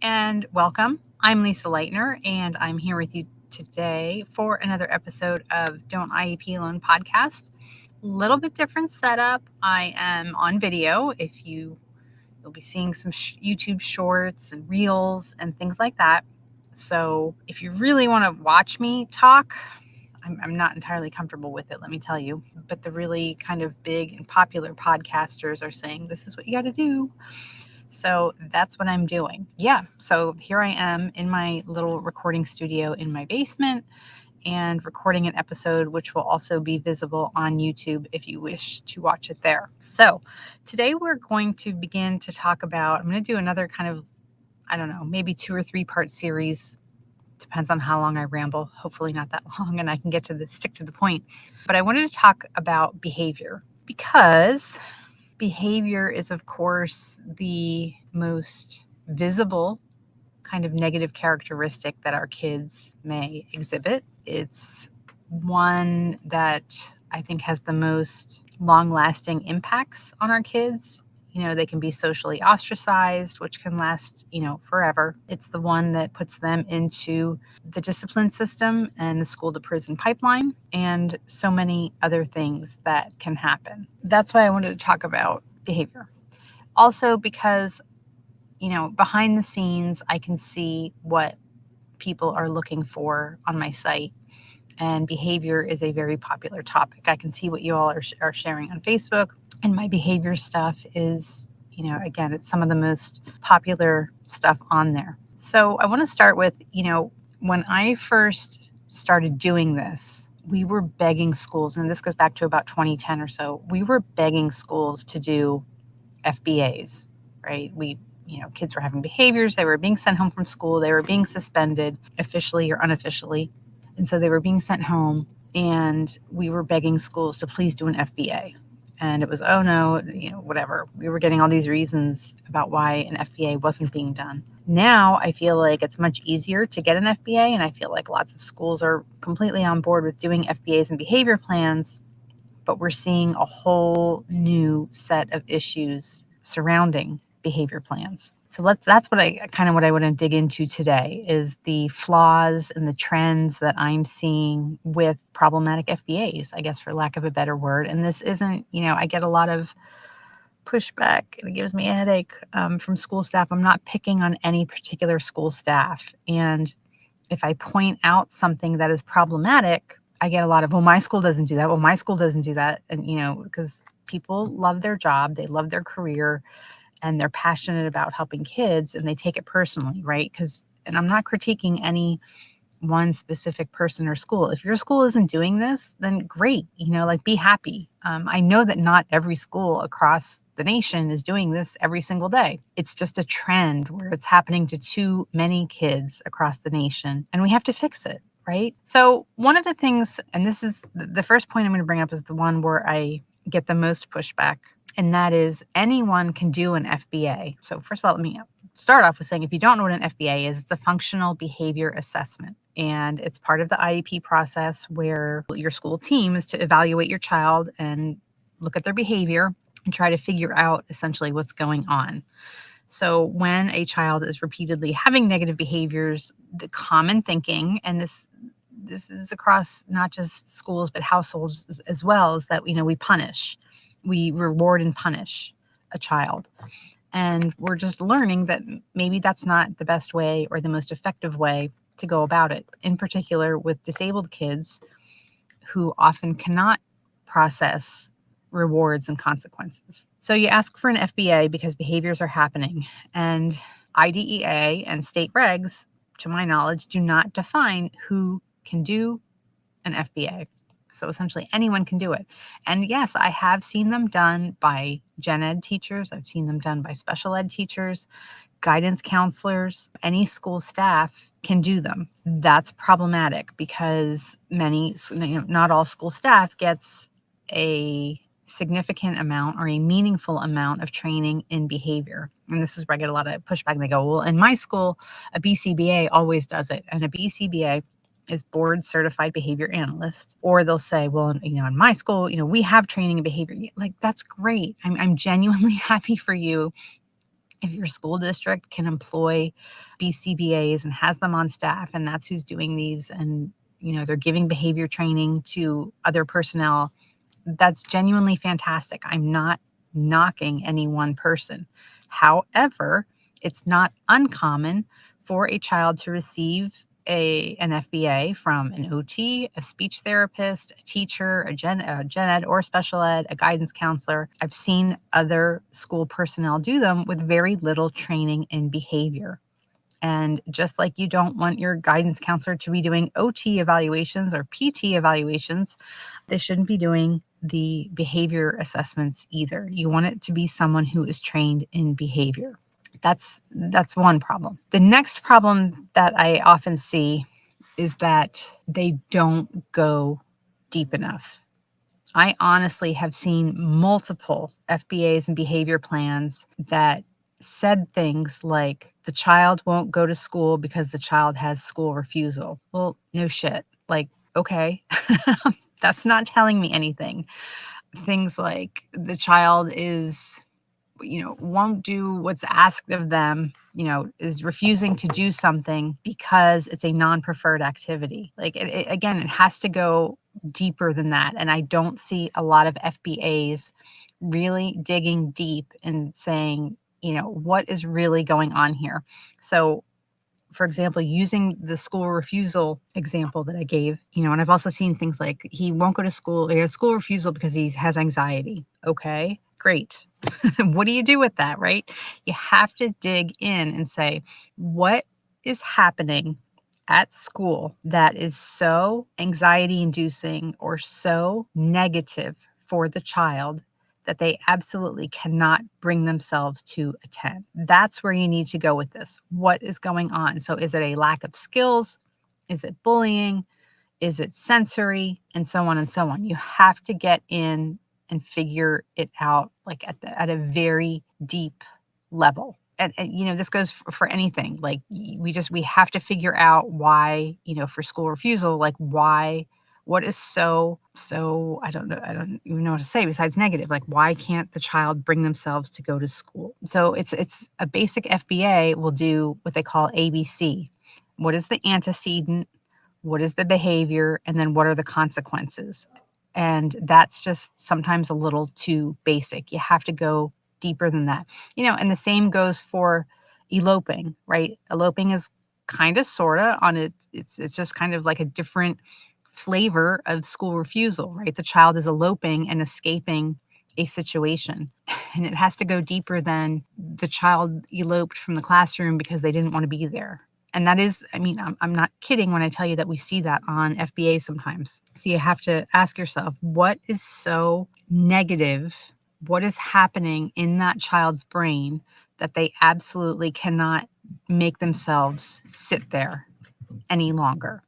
and welcome. I'm Lisa Lightner, and I'm here with you today for another episode of Don't IEP Alone Podcast. Little bit different setup. I am on video. You'll be seeing some YouTube shorts and reels and things like that. So if you really want to watch me talk, I'm not entirely comfortable with it, let me tell you. But the really kind of big and popular podcasters are saying this is what you got to do. So that's what I'm doing. Yeah. So here I am in my little recording studio in my basement and recording an episode, which will also be visible on YouTube if you wish to watch it there. So today we're going to begin to talk about, I'm going to do another kind of, maybe 2 or 3 part series. Depends on how long I ramble. Hopefully not that long and I can stick to the point. But I wanted to talk about behavior because behavior is, of course, the most visible kind of negative characteristic that our kids may exhibit. It's one that I think has the most long-lasting impacts on our kids. They can be socially ostracized, which can last, forever. It's the one that puts them into the discipline system and the school to prison pipeline and so many other things that can happen. That's why I wanted to talk about behavior. Also because, behind the scenes, I can see what people are looking for on my site. And behavior is a very popular topic. I can see what you all are sharing on Facebook. And my behavior stuff is, again, it's some of the most popular stuff on there. So I want to start with, when I first started doing this, we were begging schools, and this goes back to about 2010 or so, we were begging schools to do FBAs, right? Kids were having behaviors, they were being sent home from school, they were being suspended officially or unofficially. And so they were being sent home, and we were begging schools to please do an FBA. And it was, oh no, whatever. We were getting all these reasons about why an FBA wasn't being done. Now I feel like it's much easier to get an FBA, and I feel like lots of schools are completely on board with doing FBAs and behavior plans, but we're seeing a whole new set of issues surrounding behavior plans. So that's what I want to dig into today is the flaws and the trends that I'm seeing with problematic FBAs, I guess, for lack of a better word. And this isn't, I get a lot of pushback and it gives me a headache from school staff. I'm not picking on any particular school staff. And if I point out something that is problematic, I get a lot of, well, my school doesn't do that. Well, my school doesn't do that. And, because people love their job, they love their career, and they're passionate about helping kids and they take it personally, right? And I'm not critiquing any one specific person or school. If your school isn't doing this, then great, be happy. I know that not every school across the nation is doing this every single day. It's just a trend where it's happening to too many kids across the nation, and we have to fix it, right? So one of the things, and this is the first point I'm going to bring up, is the one where I get the most pushback. And that is anyone can do an FBA. So first of all, let me start off with saying, if you don't know what an FBA is, it's a functional behavior assessment. And it's part of the IEP process where your school team is to evaluate your child and look at their behavior and try to figure out essentially what's going on. So when a child is repeatedly having negative behaviors, the common thinking, and this is across not just schools, but households as well, is that, we punish. We reward and punish a child. And we're just learning that maybe that's not the best way or the most effective way to go about it, in particular with disabled kids who often cannot process rewards and consequences. So you ask for an FBA because behaviors are happening, and IDEA and state regs, to my knowledge, do not define who can do an FBA. So essentially anyone can do it. And yes, I have seen them done by gen ed teachers. I've seen them done by special ed teachers, guidance counselors. Any school staff can do them. That's problematic because not all school staff gets a significant amount or a meaningful amount of training in behavior. And this is where I get a lot of pushback. They go, well, in my school, a BCBA always does it. And a BCBA is board certified behavior analyst. Or they'll say, well, in my school, we have training in behavior. Like, that's great. I'm genuinely happy for you If your school district can employ BCBAs and has them on staff, and that's who's doing these, and they're giving behavior training to other personnel, that's genuinely fantastic. I'm not knocking any one person. However, it's not uncommon for a child to receive an FBA from an OT, a speech therapist, a teacher, a gen ed or special ed, a guidance counselor. I've seen other school personnel do them with very little training in behavior. And just like you don't want your guidance counselor to be doing OT evaluations or PT evaluations, they shouldn't be doing the behavior assessments either. You want it to be someone who is trained in behavior. That's one problem. The next problem that I often see is that they don't go deep enough. I honestly have seen multiple FBAs and behavior plans that said things like the child won't go to school because the child has school refusal. Well, no shit. Like, okay, that's not telling me anything. Things like the child won't do what's asked of them, is refusing to do something because it's a non-preferred activity. Like, again, it has to go deeper than that. And I don't see a lot of FBAs really digging deep and saying, what is really going on here? So, for example, using the school refusal example that I gave, and I've also seen things like he won't go to school, he has school refusal because he has anxiety. Okay, great. What do you do with that, right? You have to dig in and say, what is happening at school that is so anxiety inducing or so negative for the child that they absolutely cannot bring themselves to attend? That's where you need to go with this. What is going on? So is it a lack of skills? Is it bullying? Is it sensory? And so on and so on. You have to get in and figure it out, like at a very deep level. And this goes for anything. Like we have to figure out why, for school refusal, like why, what is so, I don't even know what to say besides negative. Like, why can't the child bring themselves to go to school? So it's a basic FBA will do what they call ABC. What is the antecedent? What is the behavior? And then what are the consequences? And that's just sometimes a little too basic. You have to go deeper than that. And the same goes for eloping, right? Eloping is kind of sorta on it. It's just kind of like a different flavor of school refusal, right? The child is eloping and escaping a situation. And it has to go deeper than the child eloped from the classroom because they didn't want to be there. And that is, I'm not kidding when I tell you that we see that on FBA sometimes. So you have to ask yourself, what is so negative? What is happening in that child's brain that they absolutely cannot make themselves sit there any longer,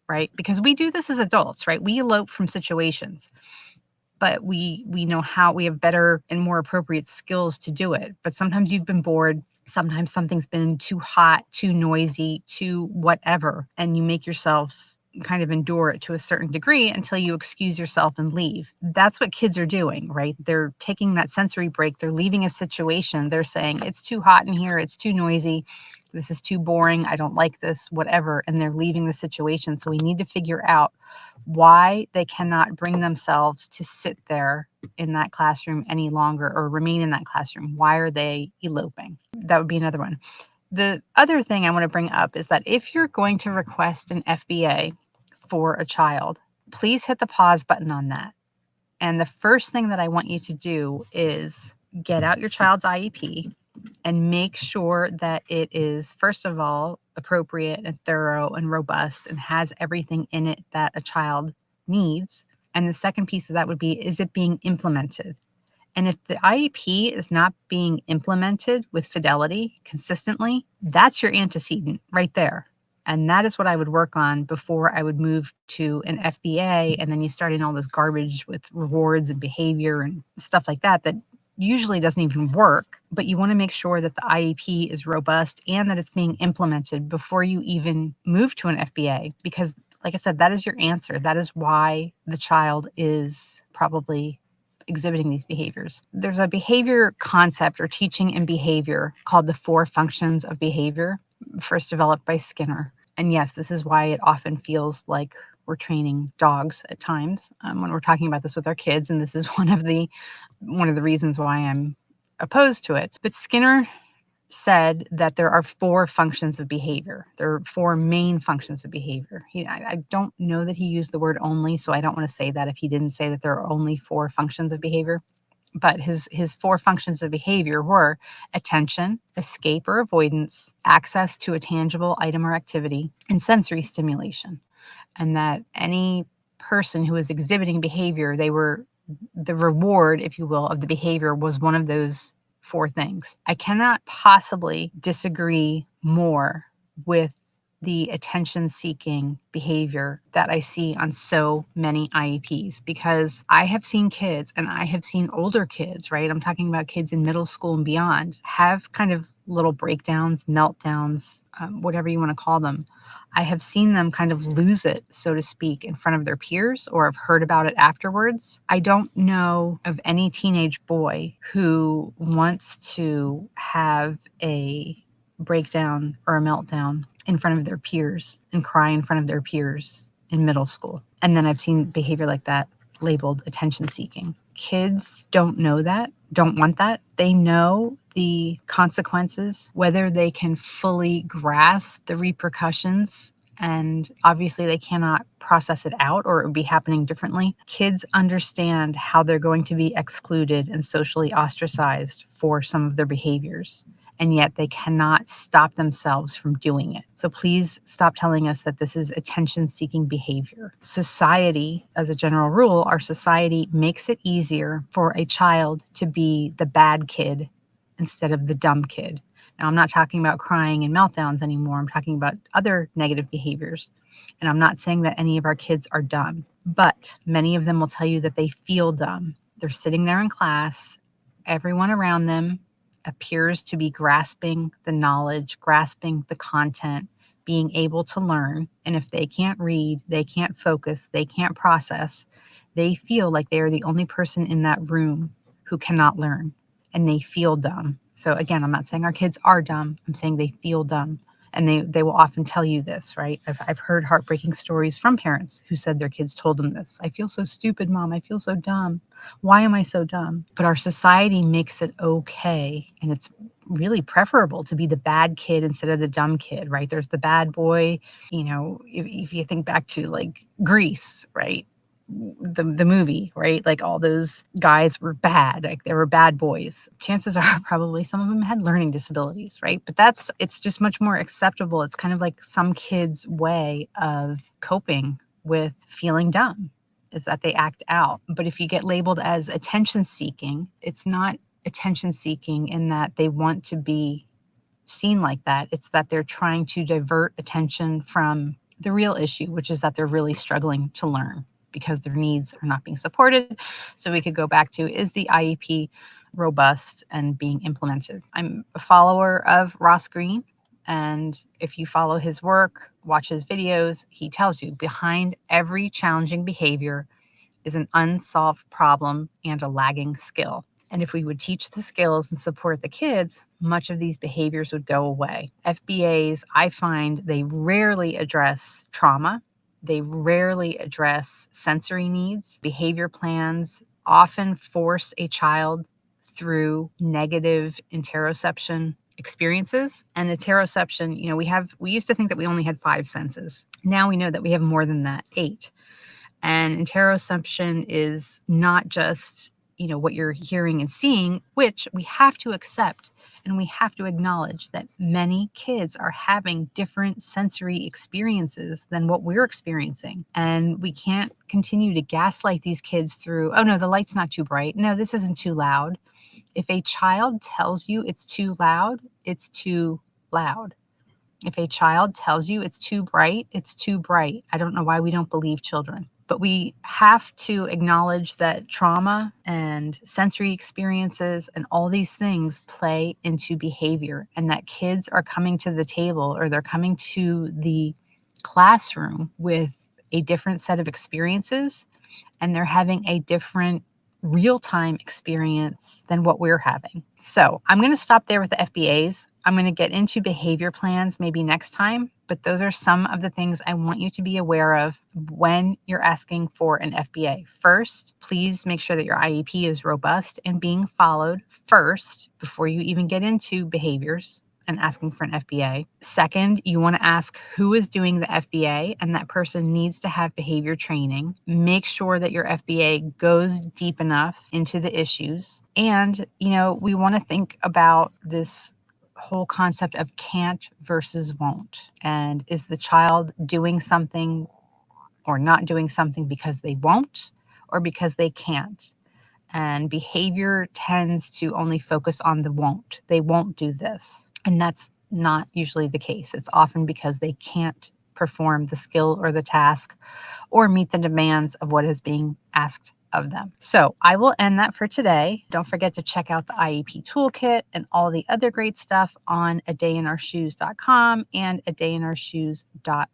right? Because we do this as adults, right? We elope from situations, but we know how, we have better and more appropriate skills to do it. But sometimes you've been bored. Sometimes something's been too hot, too noisy, too whatever, and you make yourself kind of endure it to a certain degree until you excuse yourself and leave. That's what kids are doing, right? They're taking that sensory break. They're leaving a situation. They're saying, it's too hot in here. It's too noisy. This is too boring. I don't like this, whatever. And they're leaving the situation. So we need to figure out why they cannot bring themselves to sit there in that classroom any longer or remain in that classroom. Why are they eloping? That would be another one. The other thing I want to bring up is that if you're going to request an FBA for a child, please hit the pause button on that. And the first thing that I want you to do is get out your child's IEP and make sure that it is, first of all, appropriate and thorough and robust and has everything in it that a child needs. And the second piece of that would be, is it being implemented? And if the IEP is not being implemented with fidelity consistently, that's your antecedent right there. And that is what I would work on before I would move to an FBA. And then you start in all this garbage with rewards and behavior and stuff like that usually doesn't even work. But you want to make sure that the IEP is robust and that it's being implemented before you even move to an FBA. Because, like I said, that is your answer. That is why the child is probably exhibiting these behaviors. There's a behavior concept or teaching in behavior called the 4 functions of behavior, first developed by Skinner. And yes, this is why it often feels like we're training dogs at times when we're talking about this with our kids. And this is one of the reasons why I'm opposed to it. But Skinner said that there are 4 functions of behavior. There are 4 main functions of behavior. I don't know that he used the word only, so I don't want to say that if he didn't say that there are only 4 functions of behavior. But his 4 functions of behavior were attention, escape or avoidance, access to a tangible item or activity, and sensory stimulation. And that any person who was exhibiting behavior, the reward, if you will, of the behavior was one of those 4 things. I cannot possibly disagree more with the attention-seeking behavior that I see on so many IEPs, because I have seen kids, and I have seen older kids, right? I'm talking about kids in middle school and beyond, have kind of little breakdowns, meltdowns, whatever you want to call them. I have seen them kind of lose it, so to speak, in front of their peers, or have heard about it afterwards. I don't know of any teenage boy who wants to have a breakdown or a meltdown in front of their peers and cry in front of their peers in middle school. And then I've seen behavior like that labeled attention seeking. Kids don't know that, don't want that. They know the consequences, whether they can fully grasp the repercussions, and obviously they cannot process it out or it would be happening differently. Kids understand how they're going to be excluded and socially ostracized for some of their behaviors, and yet they cannot stop themselves from doing it. So please stop telling us that this is attention-seeking behavior. Society, as a general rule, our society makes it easier for a child to be the bad kid instead of the dumb kid. Now, I'm not talking about crying and meltdowns anymore. I'm talking about other negative behaviors. And I'm not saying that any of our kids are dumb, but many of them will tell you that they feel dumb. They're sitting there in class. Everyone around them appears to be grasping the knowledge, grasping the content, being able to learn. And if they can't read, they can't focus, they can't process, they feel like they are the only person in that room who cannot learn, and they feel dumb. So again, I'm not saying our kids are dumb. I'm saying they feel dumb. And they will often tell you this, right? I've heard heartbreaking stories from parents who said their kids told them this. I feel so stupid, Mom. I feel so dumb. Why am I so dumb? But our society makes it okay. And it's really preferable to be the bad kid instead of the dumb kid, right? There's the bad boy, if you think back to like Grease, right? The movie, right? Like all those guys were bad, like they were bad boys. Chances are probably some of them had learning disabilities, right? But it's just much more acceptable. It's kind of like some kids' way of coping with feeling dumb is that they act out. But if you get labeled as attention seeking, it's not attention seeking in that they want to be seen like that. It's that they're trying to divert attention from the real issue, which is that they're really struggling to learn because their needs are not being supported. So we could go back to, is the IEP robust and being implemented? I'm a follower of Ross Green, and if you follow his work, watch his videos, he tells you behind every challenging behavior is an unsolved problem and a lagging skill. And if we would teach the skills and support the kids, much of these behaviors would go away. FBAs, I find they rarely address trauma. They rarely address sensory needs. Behavior plans often force a child through negative enteroception experiences. And enteroception, we used to think that we only had 5 senses. Now we know that we have more than that, 8. And enteroception is not just, what you're hearing and seeing, which we have to accept. And we have to acknowledge that many kids are having different sensory experiences than what we're experiencing. And we can't continue to gaslight these kids through, oh no, the light's not too bright. No, this isn't too loud. If a child tells you it's too loud, it's too loud. If a child tells you it's too bright, it's too bright. I don't know why we don't believe children. But we have to acknowledge that trauma and sensory experiences and all these things play into behavior, and that kids are coming to the table or they're coming to the classroom with a different set of experiences, and they're having a different real-time experience than what we're having. So I'm going to stop there with the FBAs. I'm going to get into behavior plans maybe next time, but those are some of the things I want you to be aware of when you're asking for an FBA. First, please make sure that your IEP is robust and being followed first before you even get into behaviors and asking for an FBA. Second, you want to ask who is doing the FBA, and that person needs to have behavior training. Make sure that your FBA goes deep enough into the issues. And, we want to think about this whole concept of can't versus won't. And is the child doing something or not doing something because they won't or because they can't? And behavior tends to only focus on the won't. They won't do this. And that's not usually the case. It's often because they can't perform the skill or the task or meet the demands of what is being asked of them. So I will end that for today. Don't forget to check out the IEP toolkit and all the other great stuff on adayinourshoes.com and adayinourshoes.org.